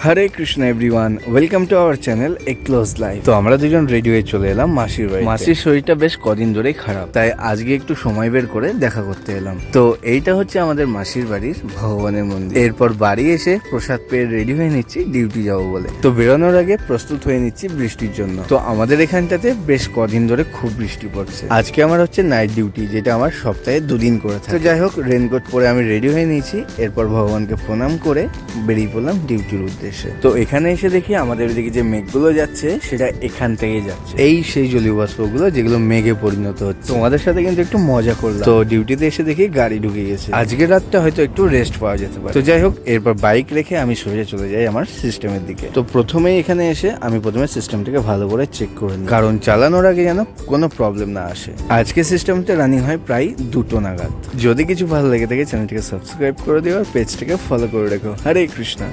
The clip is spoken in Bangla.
Hare Krishna everyone, welcome to our channel a close life. তো আমরা দুজন রেডি হয়ে চলে এলাম মাসির বাড়ি। মাসির শরীরটা বেশ কদিন ধরেই খারাপ, তাই আজকে একটু সময় বের করে দেখা করতে এলাম। তো এইটা হচ্ছে আমাদের মাসির বাড়ির ভগবানের মন্দির। এরপর বাড়ি এসে প্রসাদ পেয়ে রেডি হয়ে নিচ্ছি ডিউটি যাবো বলে। তো বেরোনোর আগে প্রস্তুত হয়ে নিচ্ছি বৃষ্টির জন্য। তো আমাদের এখানটাতে বেশ কদিন ধরে খুব বৃষ্টি পড়ছে। আজকে আমার হচ্ছে নাইট ডিউটি, যেটা আমার সপ্তাহে দুদিন করে থাকে। তো যাই হোক, রেনকোট পরে আমি রেডি হয়ে নিয়েছি। এরপর ভগবানকে প্রণাম করে বেরিয়ে পড়লাম ডিউটির উদ্দেশ্যে। তো এখানে এসে দেখি আমাদের এদিকে যে মেঘগুলো যাচ্ছে সেটা এখান থেকেই যাচ্ছে। এই সেই জলীয় বাষ্পগুলো যেগুলো মেঘে পরিণত হচ্ছে। তোমাদের সাথে কিন্তু একটু মজা করলাম। তো ডিউটিতে এসে দেখি গাড়ি ঢুকে গেছে। আজকের রাতটা হয়তো একটু রেস্ট পাওয়া যেতে পারে। তো যাই হোক, এরপর বাইক রেখে আমি সোজা চলে যাই আমার সিস্টেমের দিকে। তো প্রথমেই এখানে এসে আমি প্রথমে সিস্টেমটাকে ভালো করে চেক করে নিই, কারণ চালানোর আগে যেন কোনো প্রবলেম না আসে। আজকে সিস্টেমটা রানিং হয় প্রায় 2টো নাগাদ। যদি কিছু ভালো লেগে থাকে চ্যানেলটিকে সাবস্ক্রাইব করে দিও আর পেজটাকে ফলো করে রেখো। হরে কৃষ্ণ।